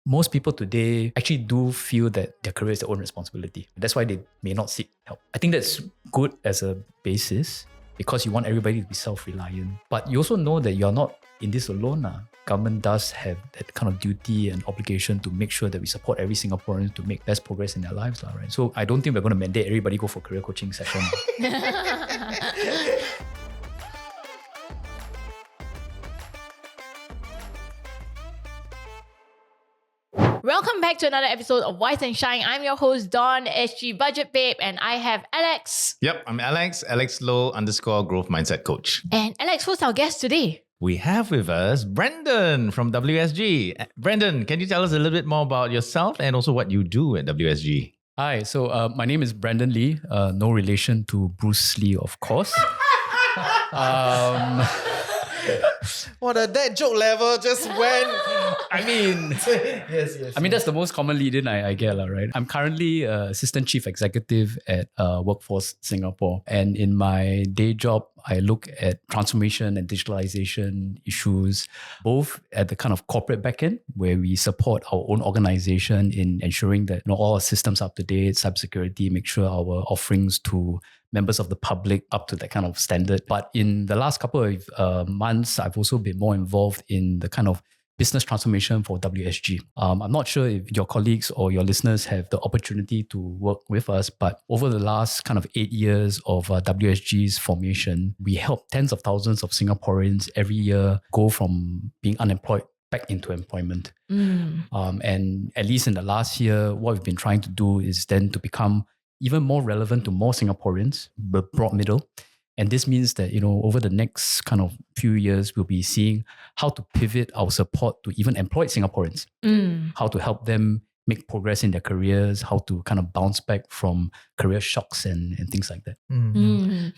most people today actually do feel that their career is their own responsibility. That's why they may not seek help. I think that's good as a basis because you want everybody to be self-reliant. But you also know that you're not in this alone. Government does have that kind of duty and obligation to make sure that we support every Singaporean to make best progress in their lives. Right? So I don't think we're going to mandate everybody go for career coaching session. Welcome back to another episode of Wise and Shine. I'm your host, Dawn, SG Budget Babe, and I have Alex. Yep, I'm Alex Low _ Growth Mindset Coach. And Alex, who's our guest today? We have with us Brendan from WSG. Brendan, can you tell us a little bit more about yourself and also what you do at WSG? Hi, so my name is Brendan Lee, no relation to Bruce Lee, of course. What that joke level just went. I mean, yes. I mean, that's the most common lead-in I get, right? I'm currently Assistant Chief Executive at Workforce Singapore. And in my day job, I look at transformation and digitalization issues, both at the kind of corporate backend, where we support our own organization in ensuring that all our systems are up to date, cybersecurity, make sure our offerings to members of the public up to that kind of standard. But in the last couple of months, I've also been more involved in the kind of business transformation for WSG. I'm not sure if your colleagues or your listeners have the opportunity to work with us, but over the last kind of 8 years of WSG's formation, we help tens of thousands of Singaporeans every year go from being unemployed back into employment. And at least in the last year, what we've been trying to do is then to become even more relevant to more Singaporeans, the broad middle. And this means that, over the next kind of few years, we'll be seeing how to pivot our support to even employed Singaporeans, how to help them make progress in their careers, how to kind of bounce back from career shocks and things like that.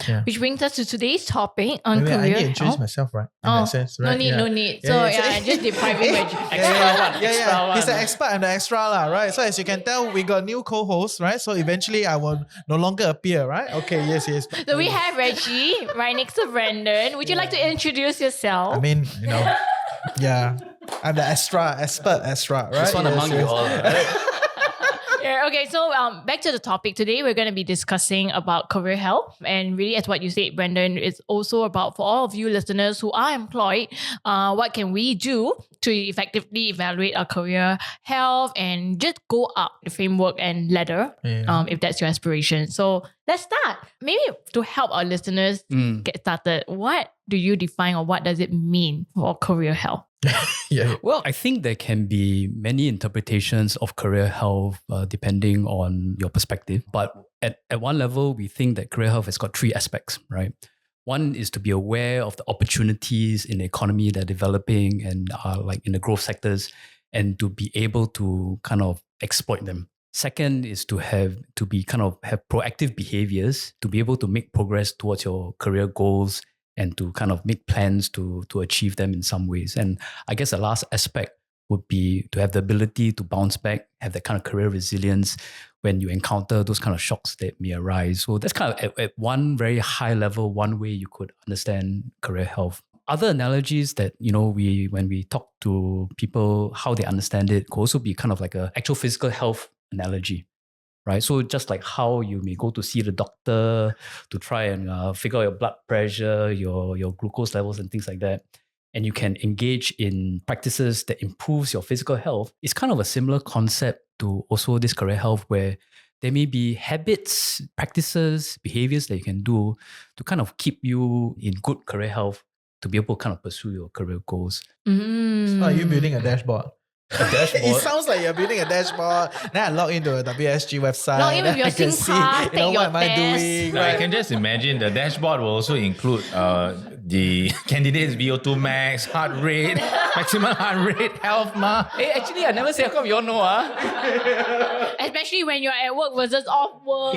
Yeah. Which brings us to today's topic on Maybe career. I need to introduce myself, right? In that sense, right? No need. So just depriving my extra one. He's an expert, I'm the extra, right? So as you can tell, we got new co-hosts, right? So eventually I will no longer appear, right? Okay, yes. So we have Reggie right next to Brendan. Would you like to introduce yourself? I mean, yeah. I'm the expert, right? This one among you all, right? Yeah, okay, so back to the topic. Today, we're going to be discussing about career health. And really, as what you said, Brendan, it's also about for all of you listeners who are employed, what can we do to effectively evaluate our career health and just go up the framework and ladder, if that's your aspiration. So let's start. Maybe to help our listeners get started, what do you define or what does it mean for career health? Well, I think there can be many interpretations of career health depending on your perspective. But at one level, we think that career health has got three aspects, right? One is to be aware of the opportunities in the economy that are developing and are like in the growth sectors and to be able to kind of exploit them. Second is to have proactive behaviors to be able to make progress towards your career goals and to kind of make plans to achieve them in some ways. And I guess the last aspect would be to have the ability to bounce back, have that kind of career resilience when you encounter those kind of shocks that may arise. So that's kind of at one very high level, one way you could understand career health. Other analogies that, when we talk to people, how they understand it could also be kind of like an actual physical health analogy. Right, so just like how you may go to see the doctor to try and figure out your blood pressure, your glucose levels and things like that, and you can engage in practices that improves your physical health, it's kind of a similar concept to also this career health where there may be habits, practices, behaviors that you can do to kind of keep you in good career health to be able to kind of pursue your career goals. So are you building a dashboard? It sounds like you're building a dashboard. Then I log into a WSG website. Log in with your SIM card, take your what am I test. doing? I can just imagine the dashboard will also include the candidate's VO2 max, heart rate, maximum heart rate, health mark. Hey, actually, I never say how come you all know. Especially when you're at work versus off work.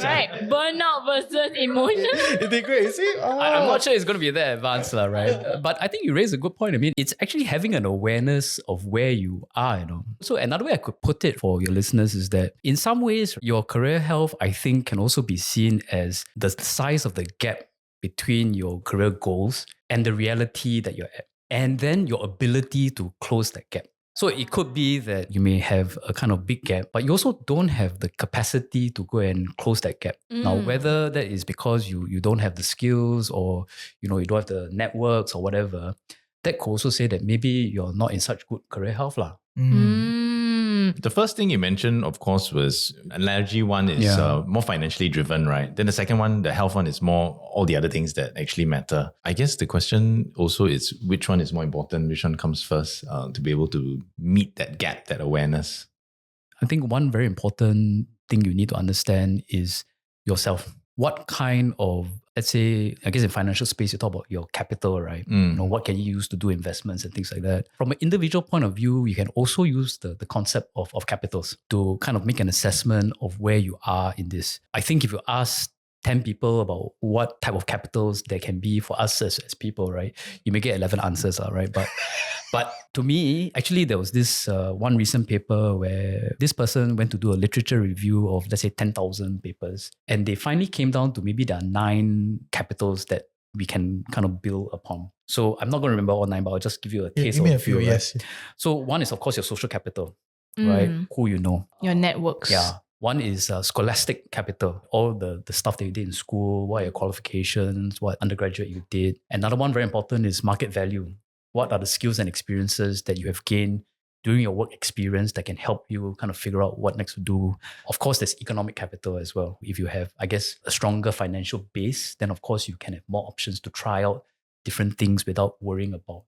Right? Burnout versus emotion. It'd be great. See? I'm not sure it's going to be that advanced, right? But I think you raise a good point. I mean, it's actually having an awareness of where you are, So another way I could put it for your listeners is that in some ways, your career health, I think, can also be seen as the size of the gap between your career goals and the reality that you're at. And then your ability to close that gap. So it could be that you may have a kind of big gap, but you also don't have the capacity to go and close that gap. Now, whether that is because you don't have the skills or you don't have the networks or whatever, that could also say that maybe you're not in such good career health lah. The first thing you mentioned, of course, was analogy one is more financially driven, right? Then the second one, the health one, is more all the other things that actually matter. I guess the question also is which one is more important, which one comes first to be able to meet that gap, that awareness. I think one very important thing you need to understand is yourself. What kind of, let's say, I guess in financial space, you talk about your capital, right? What can you use to do investments and things like that. From an individual point of view, you can also use the concept of capitals to kind of make an assessment of where you are in this. I think if you ask 10 people about what type of capitals there can be for us as people, right? You may get 11 answers, right? But to me, actually, there was this one recent paper where this person went to do a literature review of, let's say, 10,000 papers. And they finally came down to maybe there are 9 capitals that we can kind of build upon. So I'm not going to remember all 9, but I'll just give you a case of a few. Right? Yes. So one is, of course, your social capital, right? Who you know. Your networks. Yeah. One is scholastic capital, all the stuff that you did in school, what are your qualifications, what undergraduate you did. Another one very important is market value. What are the skills and experiences that you have gained during your work experience that can help you kind of figure out what next to do? Of course, there's economic capital as well. If you have, I guess, a stronger financial base, then of course you can have more options to try out different things without worrying about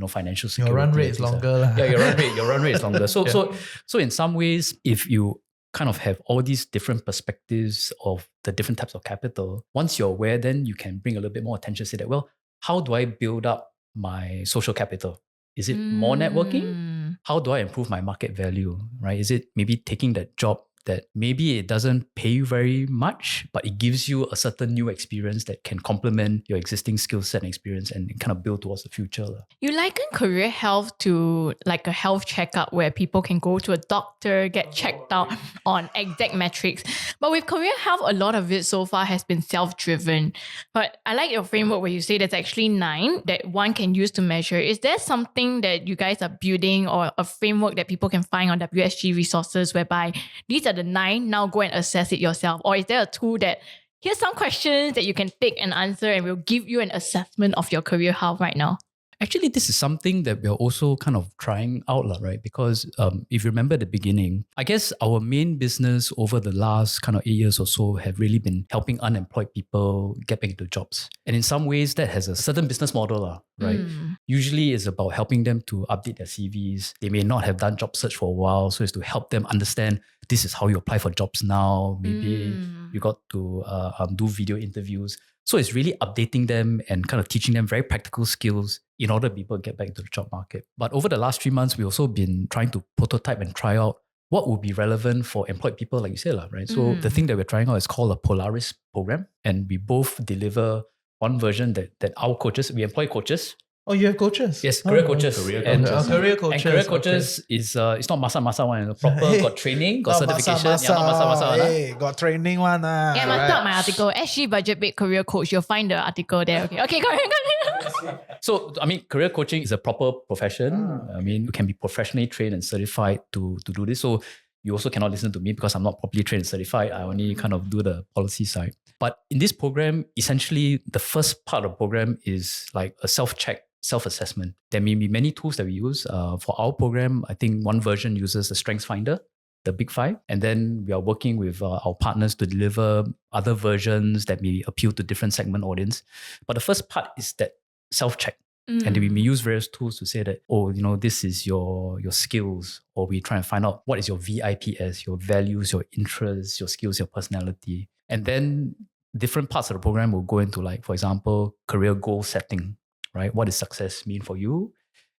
financial security. Your run rate is longer. Yeah, your run rate is longer. So in some ways, if you kind of have all these different perspectives of the different types of capital, once you're aware, then you can bring a little bit more attention to say that, well, how do I build up my social capital? Is it more networking? How do I improve my market value, right? Is it maybe taking that job that maybe it doesn't pay you very much, but it gives you a certain new experience that can complement your existing skill set and experience and kind of build towards the future. You liken career health to like a health checkup where people can go to a doctor, get checked out on exact metrics. But with career health, a lot of it so far has been self-driven. But I like your framework where you say there's actually 9 that one can use to measure. Is there something that you guys are building or a framework that people can find on WSG resources whereby these are the 9, now go and assess it yourself? Or is there a tool that here's some questions that you can take and answer and will give you an assessment of your career health right now? Actually, this is something that we're also kind of trying out, right? Because if you remember the beginning, I guess our main business over the last kind of 8 years or so have really been helping unemployed people get back into jobs. And in some ways, that has a certain business model, right? Usually it's about helping them to update their CVs. They may not have done job search for a while, so it's to help them understand this is how you apply for jobs now. Maybe you got to do video interviews. So it's really updating them and kind of teaching them very practical skills in order people get back into the job market. But over the last 3 months, we've also been trying to prototype and try out what would be relevant for employed people, like you said, right? So the thing that we're trying out is called a Polaris program. And we both deliver one version that our coaches, we employ coaches. Oh, you have coaches? Yes, career coaches. Career And coaches is it's not masa one. Proper, got training, got certification. Masa. Yeah, not masa. Hey, got training one. Yeah, I must start my article. SG Budget Paid Career Coach. You'll find the article there. Okay, go ahead. So, I mean, career coaching is a proper profession. I mean, you can be professionally trained and certified to do this. So you also cannot listen to me because I'm not properly trained and certified. I only kind of do the policy side. But in this program, essentially, the first part of the program is like a self-check, self-assessment. There may be many tools that we use. For our program, I think one version uses the Strengths Finder, the Big 5. And then we are working with our partners to deliver other versions that may appeal to different segment audience. But the first part is that self-check. And we may use various tools to say that, this is your skills, or we try and find out what is your VIPS, your values, your interests, your skills, your personality. And then different parts of the program will go into, like, for example, career goal setting, right? What does success mean for you?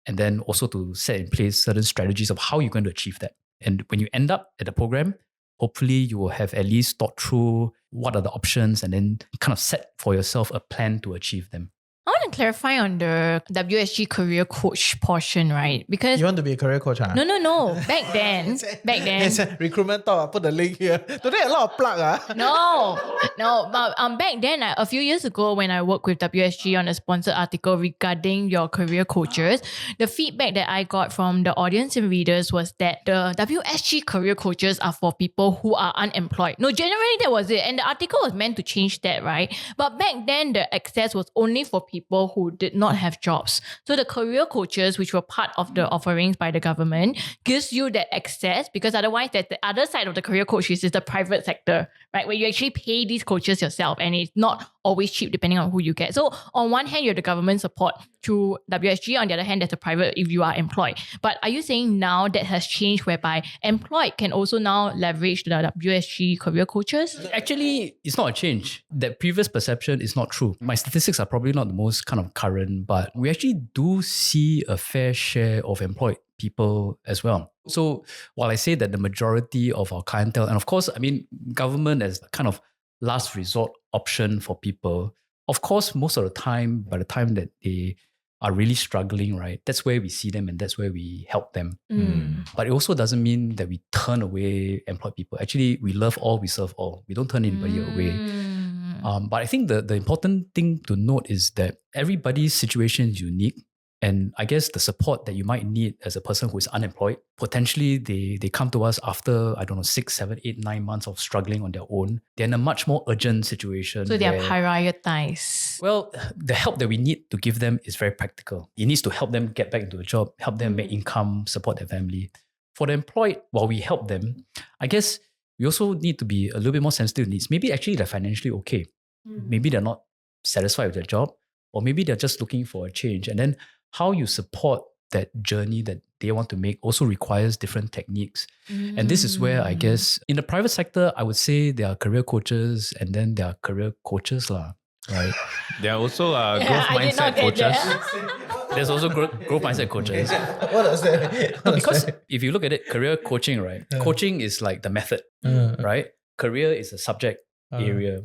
And then also to set in place certain strategies of how you're going to achieve that. And when you end up at the program, hopefully you will have at least thought through what are the options and then kind of set for yourself a plan to achieve them. I want to to clarify on the WSG career coach portion, right? Because You want to be a career coach, huh? no. Back then. It's a recruitment talk. I'll put the link here. Today a lot of plug. No. But back then, a few years ago, when I worked with WSG on a sponsored article regarding your career coaches, the feedback that I got from the audience and readers was that the WSG career coaches are for people who are unemployed. No, generally that was it. And the article was meant to change that, right? But back then, the access was only for people who did not have jobs. So the career coaches, which were part of the offerings by the government, gives you that access, because otherwise that the other side of the career coaches is the private sector, right? Where you actually pay these coaches yourself, and it's not always cheap depending on who you get. So on one hand, you have the government support through WSG. On the other hand, there's a private if you are employed. But are you saying now that has changed whereby employed can also now leverage the WSG career coaches? Actually, it's not a change. That previous perception is not true. My statistics are probably not the most kind of current, but we actually do see a fair share of employed people as well. So while I say that the majority of our clientele, and of course, I mean, government as kind of last resort option for people, of course, most of the time, by the time that they are really struggling, right, that's where we see them and that's where we help them. But it also doesn't mean that we turn away employed people. Actually, we love all, we serve all. We don't turn anybody away. But I think the important thing to note is that everybody's situation is unique. And I guess the support that you might need as a person who is unemployed, potentially they come to us after, 6, 7, 8, 9 months of struggling on their own. They're in a much more urgent situation. So they are prioritized. Well, the help that we need to give them is very practical. It needs to help them get back into a job, help them make income, support their family. For the employed, while we help them, I guess we also need to be a little bit more sensitive to needs. Maybe actually they're financially okay. Maybe they're not satisfied with their job, or maybe they're just looking for a change. And then how you support that journey that they want to make also requires different techniques. And this is where I guess in the private sector, I would say there are career coaches and then there are career coaches, right? There are also growth mindset coaches. There's also growth mindset coaches. What is that? Because if you look at it, career coaching, right? Coaching is like the method, right? Career is a subject area.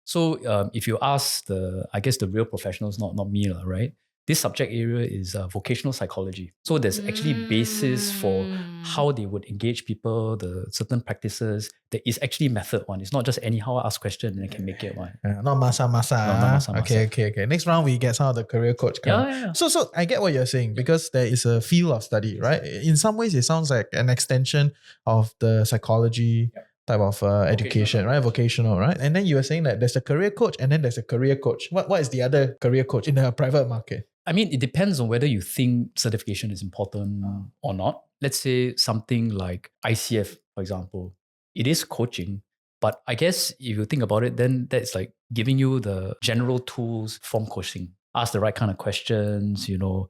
So if you ask the real professionals, not me, right? This subject area is vocational psychology. So there's actually basis for how they would engage people, the certain practices. There is actually method one. It's not just anyhow ask question and they can make it one. Not masa. Okay. Next round we get some of the career coach. Yeah. So I get what you're saying, because there is a field of study, right? In some ways, it sounds like an extension of the psychology type of education, right? Vocational, right? And then you were saying that there's a career coach and then there's a career coach. What is the other career coach in the private market? I mean, it depends on whether you think certification is important or not. Let's say something like ICF, for example. It is coaching, but I guess if you think about it, then that's like giving you the general tools from coaching. Ask the right kind of questions,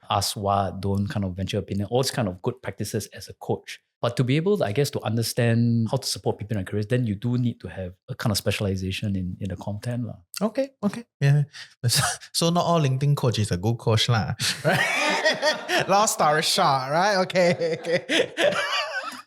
ask what, don't kind of venture opinion, all these kind of good practices as a coach. But to be able, I guess, to understand how to support people in their careers, then you do need to have a kind of specialization in the content. Okay. Yeah. So not all LinkedIn coach is a good coach, right? Long story short, right? Okay.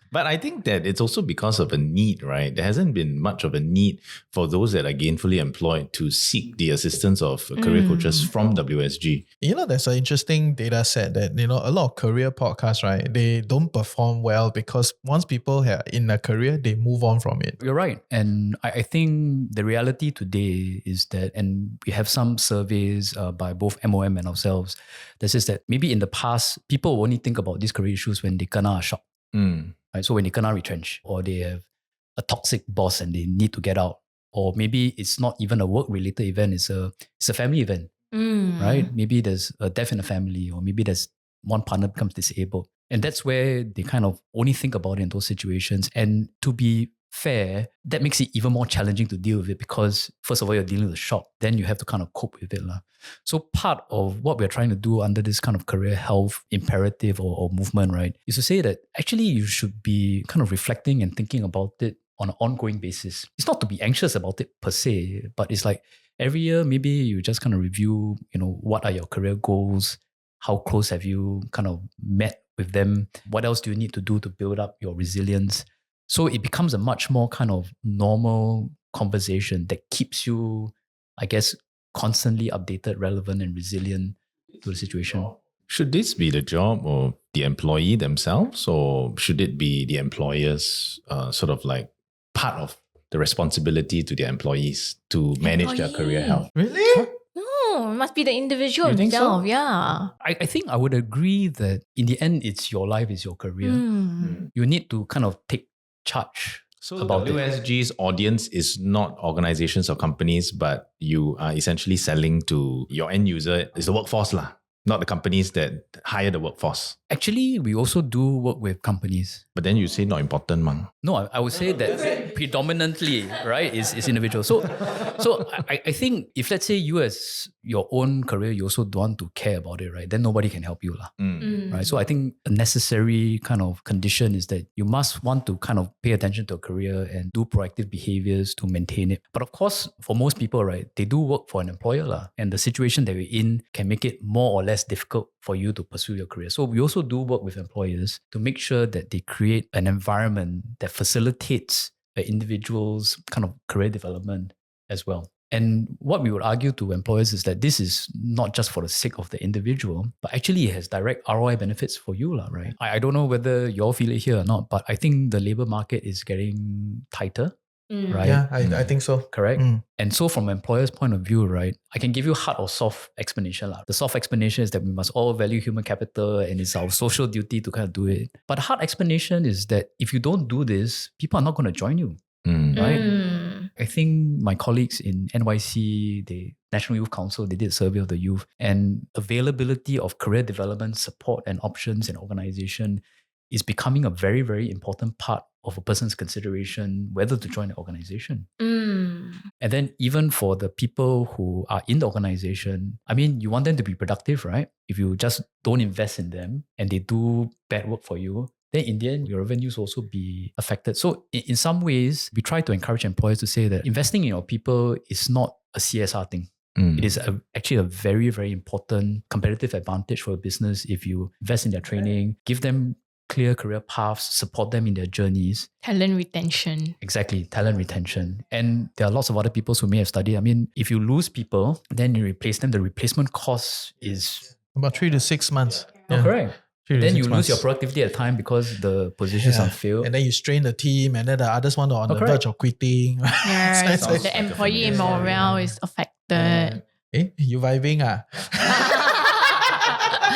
But I think that it's also because of a need, right? There hasn't been much of a need for those that are gainfully employed to seek the assistance of career coaches from WSG. There's an interesting data set that, a lot of career podcasts, right? They don't perform well because once people are in a career, they move on from it. You're right. And I think the reality today is that, and we have some surveys by both MOM and ourselves, that says that maybe in the past, people only think about these career issues when they kena a shock. Right? So when they kena retrench, or they have a toxic boss and they need to get out, or maybe it's not even a work-related event, it's a family event, right? Maybe there's a death in the family, or maybe there's one partner becomes disabled. And that's where they kind of only think about it in those situations. And to be fair, that makes it even more challenging to deal with it, because first of all, you're dealing with a shock, then you have to kind of cope with it. So part of what we're trying to do under this kind of career health imperative or movement, right, is to say that actually you should be kind of reflecting and thinking about it on an ongoing basis. It's not to be anxious about it per se, but it's like every year, maybe you just kind of review, what are your career goals? How close have you kind of met with them? What else do you need to do to build up your resilience? So it becomes a much more kind of normal conversation that keeps you, I guess, constantly updated, relevant, and resilient to the situation. Should this be the job of the employee themselves, or should it be the employers sort of like part of the responsibility to their employees to manage their career health? Really? No, it must be the individual You think so? himself. Yeah. I think I would agree that in the end, it's your life, it's your career. Mm. You need to kind of take charge. So About it. WSG's audience is not organizations or companies, but you are essentially selling to your end user is the workforce lah, not the companies that hire the workforce. Actually, we also do work with companies. But then you say not important, man. No, I would say that predominantly, right, is individual. So I think if let's say you as your own career, you also don't want to care about it, right? Then nobody can help you, lah. Right? So I think a necessary kind of condition is that you must want to kind of pay attention to a career and do proactive behaviors to maintain it. But of course, for most people, right, they do work for an employer, lah, and the situation that we're in can make it more or less difficult for you to pursue your career. So we also do work with employers to make sure that they create an environment that facilitates an individual's kind of career development as well. And what we would argue to employers is that this is not just for the sake of the individual, but actually it has direct ROI benefits for you, lah, right? I don't know whether you all feel it here or not, but I think the labor market is getting tighter. Right? Yeah, I think so. Correct. Mm. And so from an employer's point of view, right, I can give you hard or soft explanation. The soft explanation is that we must all value human capital and it's our social duty to kind of do it. But the hard explanation is that if you don't do this, people are not going to join you. Right? I think my colleagues in NYC, the National Youth Council, they did a survey of the youth, and availability of career development support and options in organization is becoming a very, very important part of a person's consideration whether to join the organization. And then even for the people who are in the organization, I mean, you want them to be productive, right? If you just don't invest in them and they do bad work for you, then in the end, your revenues will also be affected. So in some ways, we try to encourage employers to say that investing in your people is not a CSR thing. It is actually a very, very important competitive advantage for a business if you invest in their training, give them clear career paths, support them in their journeys. Talent retention. Exactly, talent retention. And there are lots of other people who may have studied. I mean, if you lose people, then you replace them, the replacement cost is... About 3 to 6 months. Oh, correct. 3 to Then 6 you lose months. your productivity at time because the positions are filled. And then you strain the team, and then the others one are on the correct. verge of quitting. Yeah, It's like- the employee morale is affected. You vibing ah?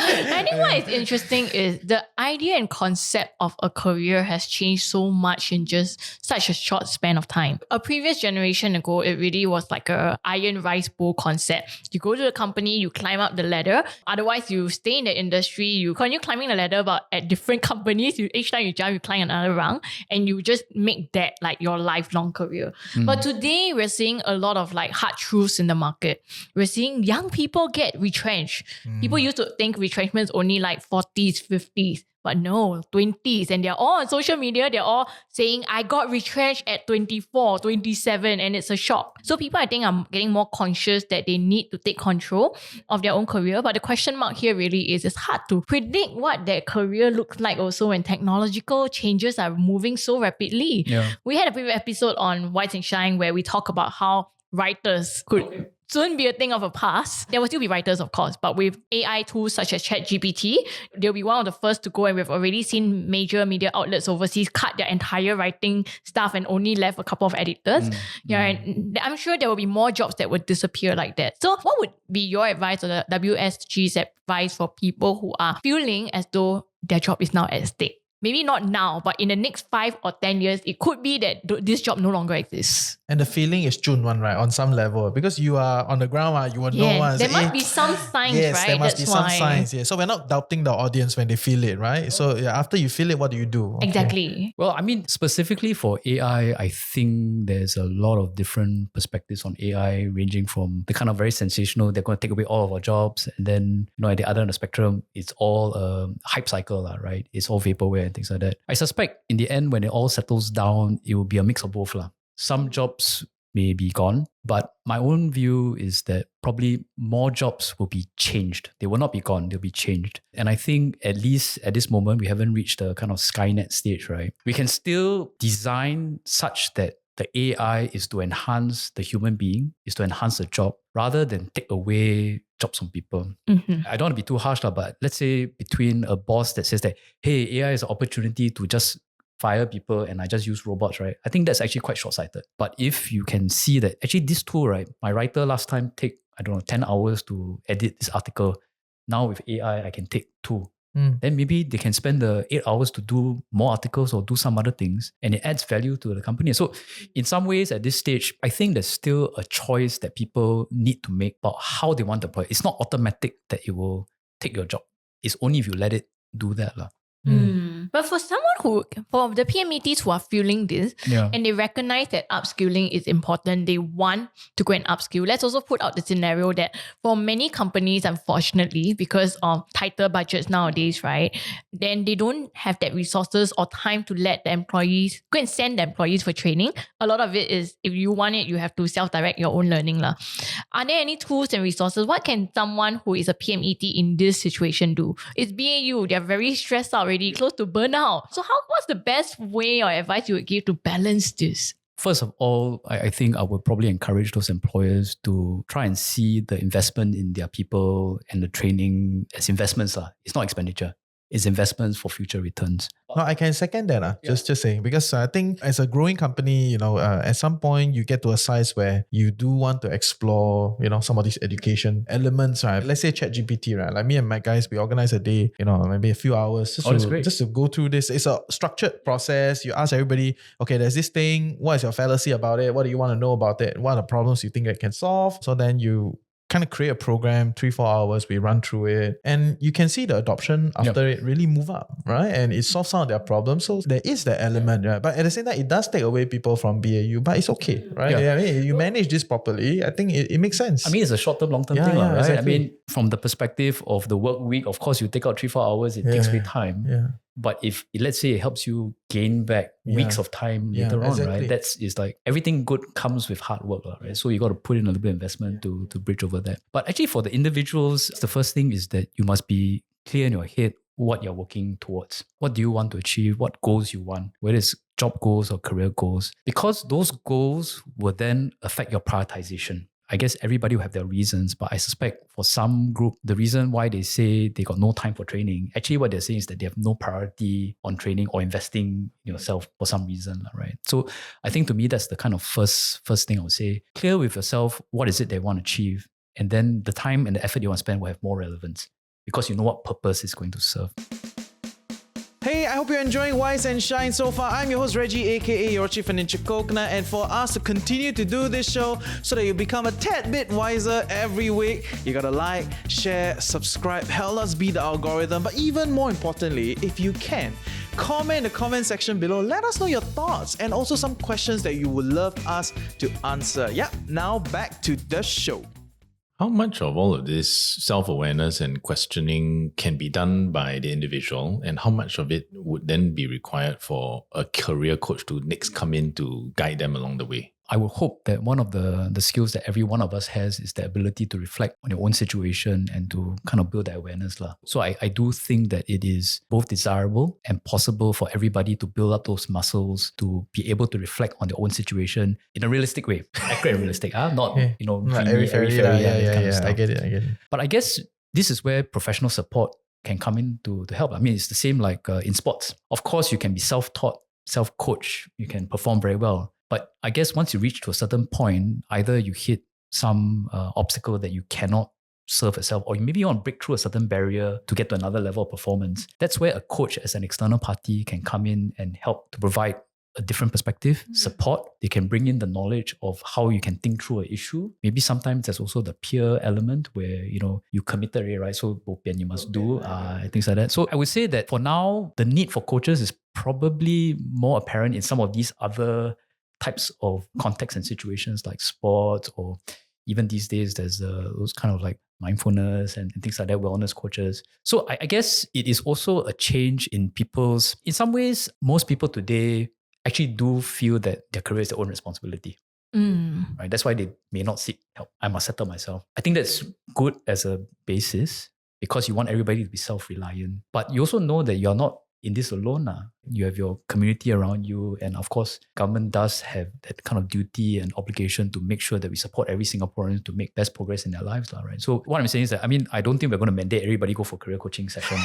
I think what is interesting is the idea and concept of a career has changed so much in just such a short span of time. A previous generation ago, it really was like a iron rice bowl concept. You go to the company, you climb up the ladder. Otherwise, you stay in the industry, you continue climbing the ladder, but at different companies, each time you jump, you climb another rung, and you just make that like your lifelong career. But today, we're seeing a lot of like hard truths in the market. We're seeing young people get retrenched. People used to think retrenchment is only like 40s, 50s. But no, 20s. And they're all on social media. They're all saying, I got retrenched at 24, 27, and it's a shock. So people, I think, are getting more conscious that they need to take control of their own career. But the question mark here really is, it's hard to predict what their career looks like also when technological changes are moving so rapidly. Yeah. We had a previous episode on White and Shine where we talk about how writers could soon be a thing of the past. There will still be writers, of course, but with AI tools such as ChatGPT, they'll be one of the first to go, and we've already seen major media outlets overseas cut their entire writing staff and only left a couple of editors. And I'm sure there will be more jobs that would disappear like that. So what would be your advice or the WSG's advice for people who are feeling as though their job is now at stake? Maybe not now, but in the next 5 or 10 years, it could be that this job no longer exists. And the feeling is June one, right? On some level. Because you are on the ground, you will know one. There must be some signs, yes, right? there must be That's some why. signs. Yeah. So we're not doubting the audience when they feel it, right? So after you feel it, what do you do? Okay. Exactly. Well, I mean, specifically for AI, I think there's a lot of different perspectives on AI, ranging from the kind of very sensational, they're going to take away all of our jobs. And then, at the other end of the spectrum, it's all a hype cycle, right? It's all vaporware and things like that. I suspect in the end, when it all settles down, it will be a mix of both. Some jobs may be gone, but my own view is that probably more jobs will be changed. They will not be gone, they'll be changed. And I think at least at this moment, we haven't reached the kind of Skynet stage, right? We can still design such that the AI is to enhance the human being, is to enhance the job rather than take away jobs from people. I don't want to be too harsh, but let's say between a boss that says that, hey, AI is an opportunity to just fire people and I just use robots, right? I think that's actually quite short-sighted. But if you can see that actually this tool, right, my writer last time take, 10 hours to edit this article. Now with AI, I can take 2. Then maybe they can spend the 8 hours to do more articles or do some other things, and it adds value to the company. So in some ways at this stage, I think there's still a choice that people need to make about how they want to deploy. It's not automatic that it will take your job. It's only if you let it do that. But for the PMETs who are feeling this and they recognize that upskilling is important, they want to go and upskill. Let's also put out the scenario that for many companies, unfortunately, because of tighter budgets nowadays, right, then they don't have that resources or time to let the employees go and send the employees for training. A lot of it is, if you want it, you have to self-direct your own learning. Are there any tools and resources? What can someone who is a PMET in this situation do? It's BAU, they're very stressed out already, close to burnout. So what's the best way or advice you would give to balance this? First of all, I think I would probably encourage those employers to try and see the investment in their people and the training as investments. It's not expenditure. It's investments for future returns. No, I can second that. Just saying, because I think as a growing company, at some point you get to a size where you do want to explore, some of these education elements, right? Let's say ChatGPT, right? Like me and my guys, we organize a day, maybe a few hours just to go through this. It's a structured process. You ask everybody, okay, there's this thing. What is your fallacy about it? What do you want to know about it? What are the problems you think it can solve? So then you kind of create a program, 3-4 hours, we run through it, and you can see the adoption after it really move up, right? And it solves some of their problems. So there is that element, right? But at the same time, it does take away people from BAU, but it's okay, right? I mean, you manage this properly, I think it makes sense. I mean, it's a short-term, long-term thing, right? Exactly. I mean, from the perspective of the work week, of course, you take out 3-4 hours, it takes away time. But if, let's say, it helps you gain back weeks of time later on, right? It's like everything good comes with hard work, right? So you got to put in a little bit of investment to bridge over that. But actually for the individuals, the first thing is that you must be clear in your head what you're working towards. What do you want to achieve? What goals you want? Whether it's job goals or career goals. Because those goals will then affect your prioritization. I guess everybody will have their reasons, but I suspect for some group, the reason why they say they got no time for training, actually what they're saying is that they have no priority on training or investing in yourself for some reason, right? So I think to me, that's the kind of first thing I would say. Clear with yourself, what is it they want to achieve? And then the time and the effort you want to spend will have more relevance because you know what purpose it's going to serve. Hey, I hope you're enjoying Wise and Shine so far. I'm your host Reggie, aka your Chief Financial Coconut, and for us to continue to do this show so that you become a tad bit wiser every week, you gotta like, share, subscribe, help us beat the algorithm. But even more importantly, if you can, comment in the comment section below. Let us know your thoughts and also some questions that you would love us to answer. Now back to the show. How much of all of this self-awareness and questioning can be done by the individual, and how much of it would then be required for a career coach to next come in to guide them along the way? I would hope that one of the skills that every one of us has is the ability to reflect on your own situation and to kind of build that awareness. So I do think that it is both desirable and possible for everybody to build up those muscles to be able to reflect on their own situation in a realistic way. Accurate and realistic, not, dreamy, fairy, kind of stuff. I get it. But I guess this is where professional support can come in to help. I mean, it's the same like in sports. Of course, you can be self-taught, self-coach, you can perform very well. But I guess once you reach to a certain point, either you hit some obstacle that you cannot serve yourself, or maybe you want to break through a certain barrier to get to another level of performance. That's where a coach as an external party can come in and help to provide a different perspective, support. They can bring in the knowledge of how you can think through an issue. Maybe sometimes there's also the peer element where, you committed it, right? So you must do, things like that. So I would say that for now, the need for coaches is probably more apparent in some of these other types of contexts and situations like sports, or even these days there's those kind of like mindfulness and things like that, wellness coaches. So I guess it is also a change in people's, in some ways, most people today actually do feel that their career is their own responsibility. Right? That's why they may not seek help. I must settle myself. I think that's good as a basis because you want everybody to be self-reliant. But you also know that you're not in this alone. You have your community around you. And of course, government does have that kind of duty and obligation to make sure that we support every Singaporean to make best progress in their lives, right? So what I'm saying is that, I don't think we're going to mandate everybody go for career coaching session.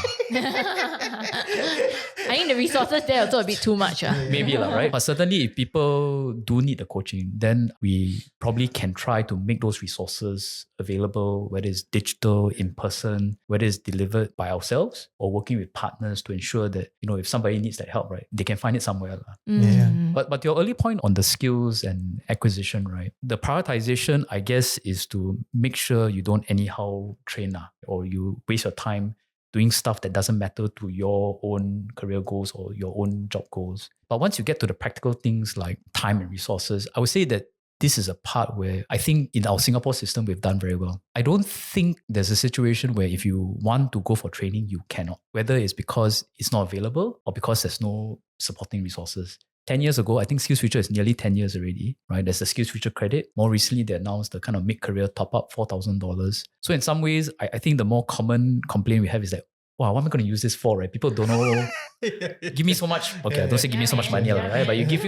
I think the resources there are also a bit too much. Maybe, right? But certainly if people do need the coaching, then we probably can try to make those resources available, whether it's digital, in person, whether it's delivered by ourselves or working with partners to ensure that, if somebody needs that help, right, they can find it somewhere. Yeah. But your early point on the skills and acquisition, right? The prioritization, I guess, is to make sure you don't anyhow train or you waste your time doing stuff that doesn't matter to your own career goals or your own job goals. But once you get to the practical things like time and resources, I would say that this is a part where I think in our Singapore system, we've done very well. I don't think there's a situation where if you want to go for training, you cannot, whether it's because it's not available or because there's no supporting resources. 10 years ago, I think SkillsFuture is nearly 10 years already, right? There's the SkillsFuture credit. More recently, they announced the kind of mid-career top-up, $4,000. So in some ways, I think the more common complaint we have is that, wow, what am I going to use this for, right? People don't know. Give me so much. Okay, I don't say give me so much money, right? But you give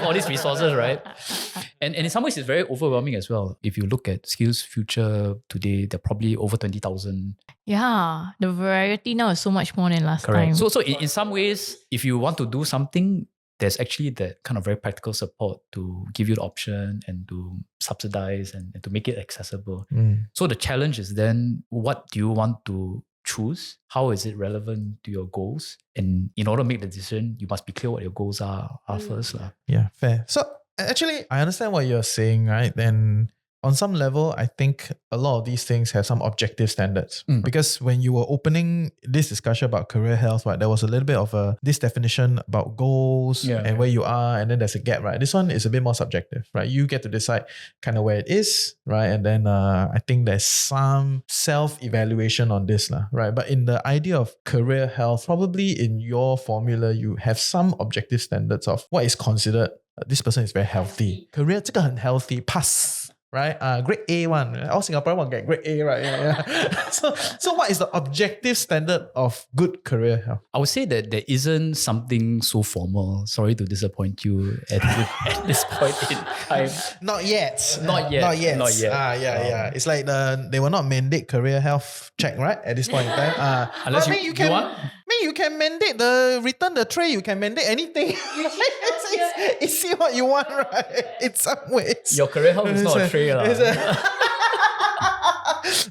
all these resources, right? And in some ways, it's very overwhelming as well. If you look at SkillsFuture today, they're probably over 20,000. Yeah, the variety now is so much more than last time. So in some ways, if you want to do something, there's actually that kind of very practical support to give you the option and to subsidize and to make it accessible. So the challenge is then, what do you want to choose? How is it relevant to your goals? And in order to make the decision, you must be clear what your goals are first. Yeah, fair. So actually, I understand what you're saying, right? And on some level, I think a lot of these things have some objective standards. Because when you were opening this discussion about career health, right, there was a little bit of this definition about goals and where you are, and then there's a gap, right? This one is a bit more subjective, right? You get to decide kind of where it is, right? And then I think there's some self-evaluation on this, right? But in the idea of career health, probably in your formula, you have some objective standards of what is considered, this person is very healthy. Career, 这个很 healthy, pass. Right? Grade A one. All Singaporeans want to get grade A, right? Yeah. So what is the objective standard of good career health? I would say that there isn't something so formal. Sorry to disappoint you at this point in time. Not yet. Not yet. Yeah. It's like they will not mandate career health check, right? At this point in time. Unless you can. You can mandate the return the tray. You can mandate anything. It's see what you want, right? In some ways. Your career health is not a tray.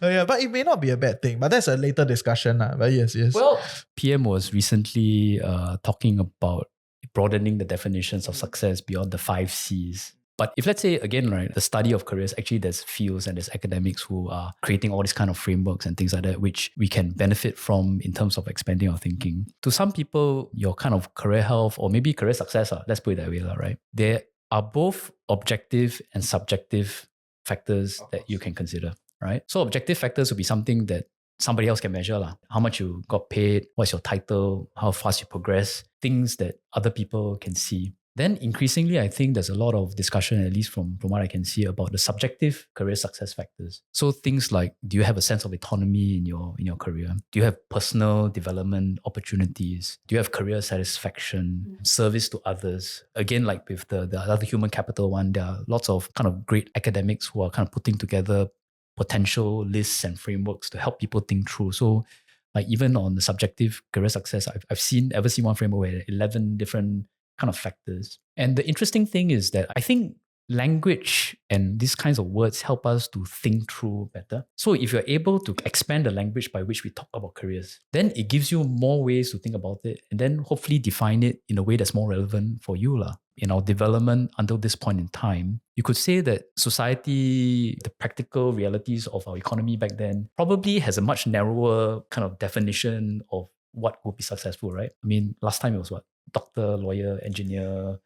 But it may not be a bad thing. But that's a later discussion. But yes. Well, PM was recently talking about broadening the definitions of success beyond the 5 C's. But if, let's say, again, right, the study of careers, actually there's fields and there's academics who are creating all these kind of frameworks and things like that, which we can benefit from in terms of expanding our thinking. To some people, your kind of career health or maybe career success, let's put it that way, right? There are both objective and subjective factors that you can consider, right? So objective factors would be something that somebody else can measure. How much you got paid, what's your title, how fast you progress, things that other people can see. Then increasingly, I think there's a lot of discussion, at least from what I can see, about the subjective career success factors. So things like, do you have a sense of autonomy in your career? Do you have personal development opportunities? Do you have career satisfaction, service to others? Again, like with the other human capital one, there are lots of kind of great academics who are kind of putting together potential lists and frameworks to help people think through. So like even on the subjective career success, I've ever seen one framework where 11 different kind of factors. And the interesting thing is that I think language and these kinds of words help us to think through better. So if you're able to expand the language by which we talk about careers, then it gives you more ways to think about it and then hopefully define it in a way that's more relevant for you. In our development until this point in time, you could say that society, the practical realities of our economy back then probably has a much narrower kind of definition of what would be successful, right? I mean, last time it was what? Doctor, lawyer, engineer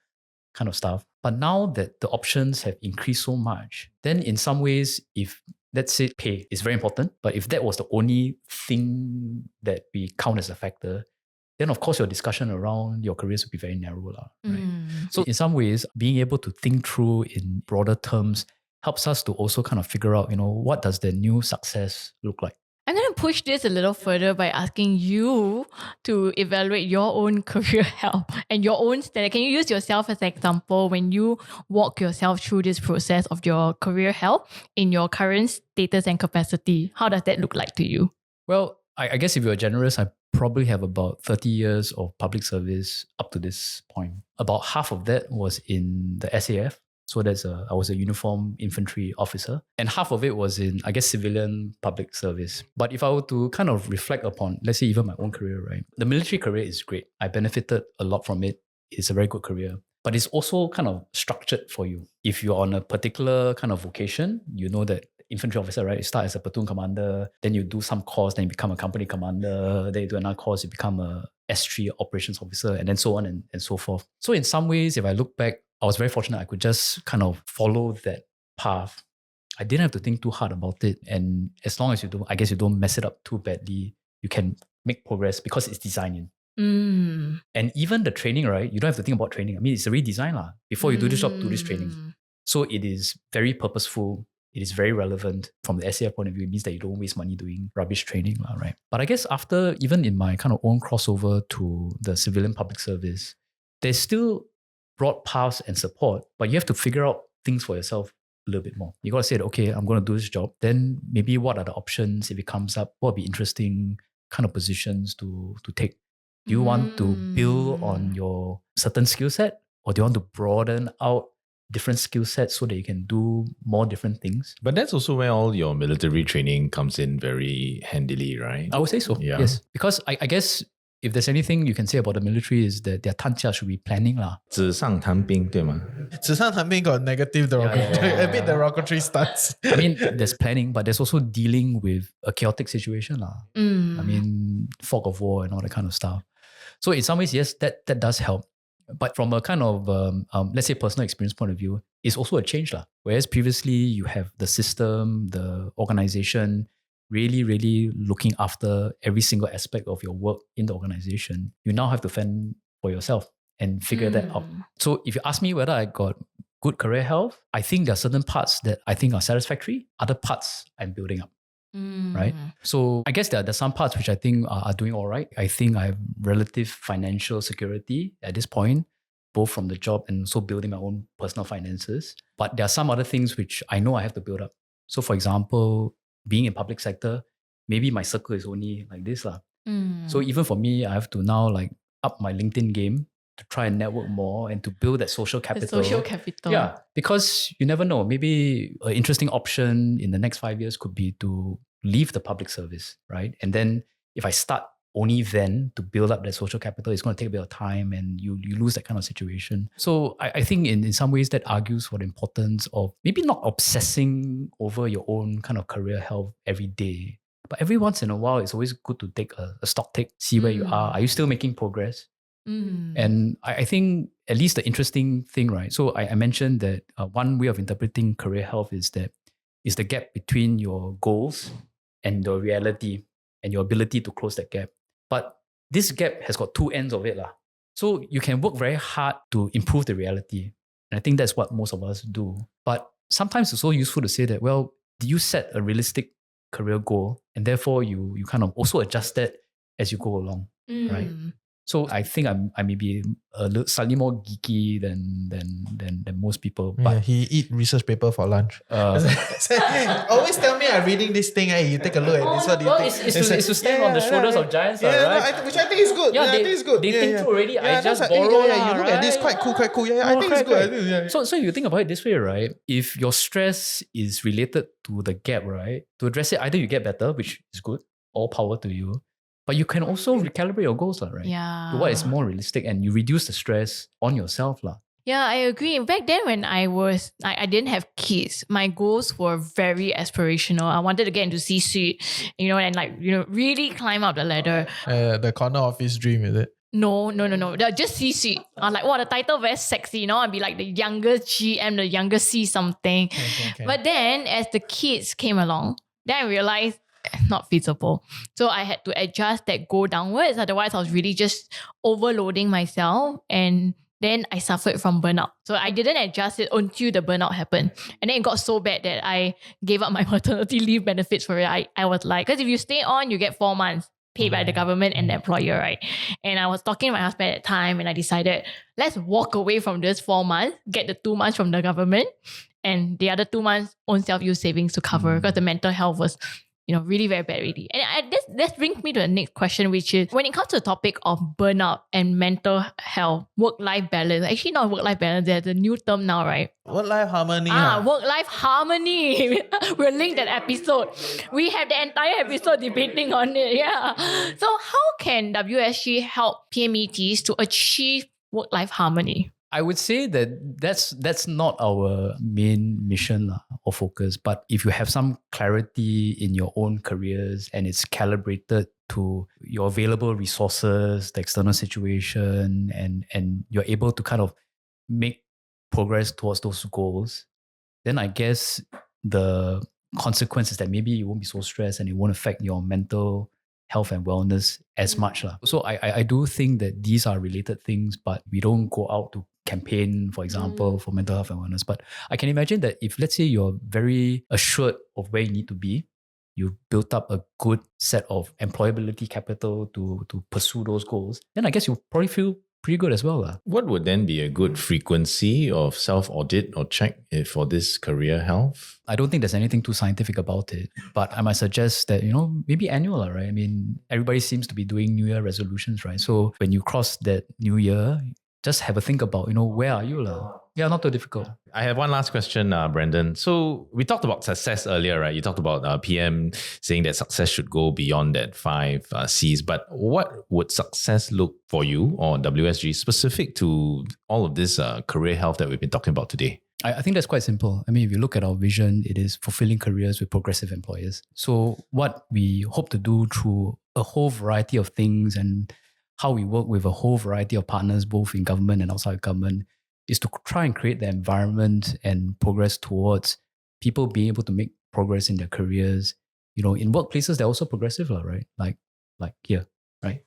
kind of stuff. But now that the options have increased so much, then in some ways, if let's say pay is very important, but if that was the only thing that we count as a factor, then of course your discussion around your careers would be very narrow. Right? So in some ways, being able to think through in broader terms helps us to also kind of figure out, what does the new success look like? I'm going to push this a little further by asking you to evaluate your own career health and your own status. Can you use yourself as an example when you walk yourself through this process of your career health in your current status and capacity? How does that look like to you? Well, I guess if you're generous, I probably have about 30 years of public service up to this point. About half of that was in the SAF. So I was a uniform infantry officer, and half of it was in, I guess, civilian public service. But if I were to kind of reflect upon, let's say, even my own career, right? The military career is great. I benefited a lot from it. It's a very good career, but it's also kind of structured for you. If you're on a particular kind of vocation, you know that infantry officer, right? You start as a platoon commander, then you do some course, then you become a company commander, then you do another course, you become a S3 operations officer, and then so on and so forth. So in some ways, if I look back, I was very fortunate I could just kind of follow that path. I didn't have to think too hard about it. And as long as you don't mess it up too badly, you can make progress because it's designed in. And even the training, right? You don't have to think about training. I mean, it's already designed. Before you do this job, do this training. So it is very purposeful. It is very relevant from the SAF point of view. It means that you don't waste money doing rubbish training, right? But I guess after, even in my kind of own crossover to the civilian public service, there's still broad paths and support, but you have to figure out things for yourself a little bit more. You got to say, okay, I'm going to do this job. Then maybe what are the options if it comes up? What would be interesting kind of positions to take? Do you want to build on your certain skill set, or do you want to broaden out different skill sets so that you can do more different things? But that's also where all your military training comes in very handily, right? I would say so, yes. Because I guess if there's anything you can say about the military is that their 探家 should be planning 啦。纸上谈兵，对吗？纸上谈兵 got negative derogatory, a bit derogatory stance. I mean, there's planning, but there's also dealing with a chaotic situation. I mean, fog of war and all that kind of stuff. So in some ways, yes, that does help. But from a kind of, let's say, personal experience point of view, it's also a change. Whereas previously, you have the system, the organization, really, really looking after every single aspect of your work in the organization. You now have to fend for yourself and figure that out. So if you ask me whether I got good career health, I think there are certain parts that I think are satisfactory, other parts I'm building up. Right? So I guess there's some parts which I think are doing all right. I think I have relative financial security at this point, both from the job and also building my own personal finances. But there are some other things which I know I have to build up. So for example, being in public sector, maybe my circle is only like this. So even for me, I have to now up my LinkedIn game to try and network more and to build that social capital. The social capital. Yeah, because you never know. Maybe an interesting option in the next 5 years could be to leave the public service, right? And then if I start only then to build up that social capital, it's going to take a bit of time and you lose that kind of situation. So I think in some ways that argues for the importance of maybe not obsessing over your own kind of career health every day. But every once in a while, it's always good to take a stock take, see where you are. Are you still making progress? And I think at least the interesting thing, right? So I mentioned that one way of interpreting career health is the gap between your goals and your reality and your ability to close that gap. But this gap has got two ends of it. So you can work very hard to improve the reality. And I think that's what most of us do. But sometimes it's so useful to say that, well, do you set a realistic career goal? And therefore you kind of also adjust that as you go along, right? So I think I may be a little slightly more geeky than most people. But he eat research paper for lunch. Always tell me I'm reading this thing. Hey, you take a look at this. What do you think? It's to stand on the shoulders of giants, right? Which I think is good. Yeah, I think it's good. They think through already. I just borrow. You look at this, quite cool. Yeah, I think it's good. So you think about it this way, right? If your stress is related to the gap, right? To address it, either you get better, which is good, all power to you. But you can also recalibrate your goals, right? Yeah. To what is more realistic, and you reduce the stress on yourself. Yeah, I agree. Back then when I didn't have kids, my goals were very aspirational. I wanted to get into C-suite, and really climb up the ladder. The corner office dream, is it? No. They're just C-suite. I'm like, the title very sexy, I'd be like the youngest GM, the youngest C something. Okay. But then as the kids came along, then I realized not feasible. So I had to adjust that goal downwards. Otherwise, I was really just overloading myself and then I suffered from burnout. So I didn't adjust it until the burnout happened. And then it got so bad that I gave up my maternity leave benefits for it. I was like, because if you stay on, you get 4 months paid by the government and the employer, right? And I was talking to my husband at the time and I decided, let's walk away from this 4 months, get the 2 months from the government and the other 2 months own self-use savings to cover because the mental health was really very bad already. And this brings me to the next question, which is when it comes to the topic of burnout and mental health, work-life balance, actually not work-life balance, there's a new term now, right? Work-life harmony. Work-life harmony. We'll link that episode. We have the entire episode debating on it. Yeah. So how can WSG help PMETs to achieve work-life harmony? I would say that that's not our main mission or focus. But if you have some clarity in your own careers and it's calibrated to your available resources, the external situation, and you're able to kind of make progress towards those goals, then I guess the consequence is that maybe you won't be so stressed and it won't affect your mental health and wellness as much. So I do think that these are related things, but we don't go out to campaign, for example, for mental health and wellness. But I can imagine that if, let's say, you're very assured of where you need to be, you've built up a good set of employability capital to pursue those goals, then I guess you'll probably feel pretty good as well. What would then be a good frequency of self-audit or check for this career health? I don't think there's anything too scientific about it, but I might suggest that, maybe annual, right? I mean, everybody seems to be doing New Year resolutions, right? So when you cross that New Year, just have a think about, where are you? Yeah, not too difficult. I have one last question, Brandon. So we talked about success earlier, right? You talked about PM saying that success should go beyond that 5 C's. But what would success look for you or WSG specific to all of this career health that we've been talking about today? I think that's quite simple. I mean, if you look at our vision, it is fulfilling careers with progressive employers. So what we hope to do through a whole variety of things and how we work with a whole variety of partners, both in government and outside government, is to try and create the environment and progress towards people being able to make progress in their careers. In workplaces, they're also progressive, right? Like here, right?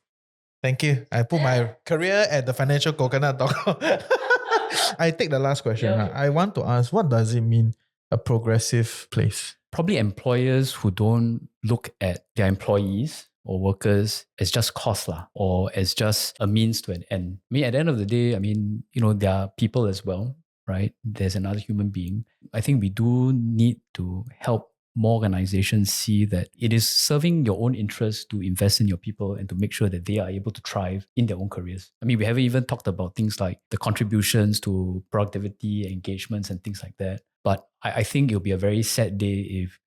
Thank you. I put my career at the financialcoconut.com. I take the last question. Yeah. I want to ask, what does it mean, a progressive place? Probably employers who don't look at their employees or workers as just cost or as just a means to an end. I mean, at the end of the day, there are people as well, right? There's another human being. I think we do need to help more organizations see that it is serving your own interest to invest in your people and to make sure that they are able to thrive in their own careers. I mean, we haven't even talked about things like the contributions to productivity, engagements, and things like that. But I think it'll be a very sad day if,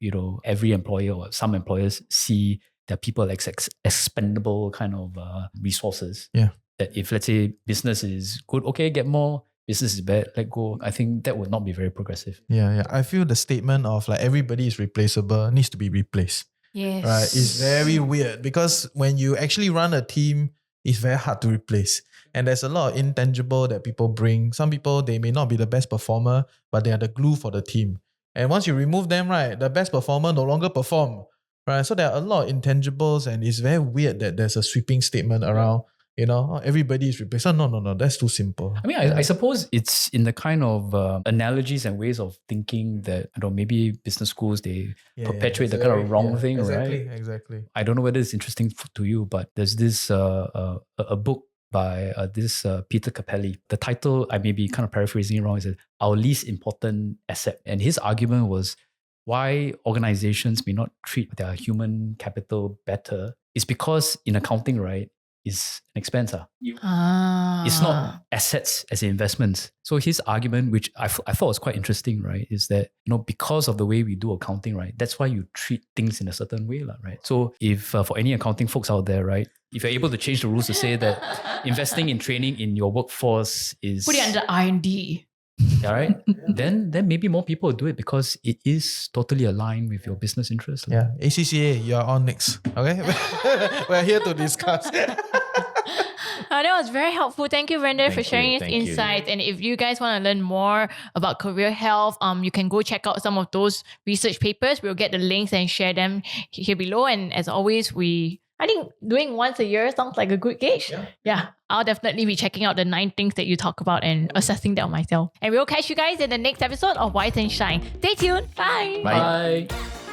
every employer or some employers see their people as expendable kind of resources. Yeah. That if, let's say, business is good, okay, get more. Business is bad, let go. I think that would not be very progressive. Yeah. I feel the statement of everybody is replaceable needs to be replaced. Yes. Right. It's very weird because when you actually run a team, it's very hard to replace. And there's a lot of intangible that people bring. Some people, they may not be the best performer, but they are the glue for the team. And once you remove them, right, the best performer no longer perform. Right. So there are a lot of intangibles and it's very weird that there's a sweeping statement around, everybody is replaced. No, that's too simple. I mean, I suppose it's in the kind of analogies and ways of thinking that, maybe business schools, they perpetuate the kind of wrong thing, right? Exactly. I don't know whether it's interesting to you, but there's this a book by this Peter Capelli. The title, I may be kind of paraphrasing it wrong, is Our Least Important Asset. And his argument was why organizations may not treat their human capital better is because in accounting, right, is an expense. It's not assets as investments. So his argument, which I thought was quite interesting, right, is that, because of the way we do accounting, right, that's why you treat things in a certain way, right? So if for any accounting folks out there, right, if you're able to change the rules to say that investing in training in your workforce is... Put it under R&D. All right, then maybe more people will do it because it is totally aligned with your business interests. Yeah, ACCA, you're on next. Okay, we're here to discuss. That was very helpful. Thank you, Brandon, for sharing his insights. And if you guys want to learn more about career health, you can go check out some of those research papers. We'll get the links and share them here below. And as always, we I think doing once a year sounds like a good gauge. Yeah. I'll definitely be checking out the 9 things that you talk about and assessing that on myself. And we'll catch you guys in the next episode of Wise and Shine. Stay tuned. Bye. Bye. Bye.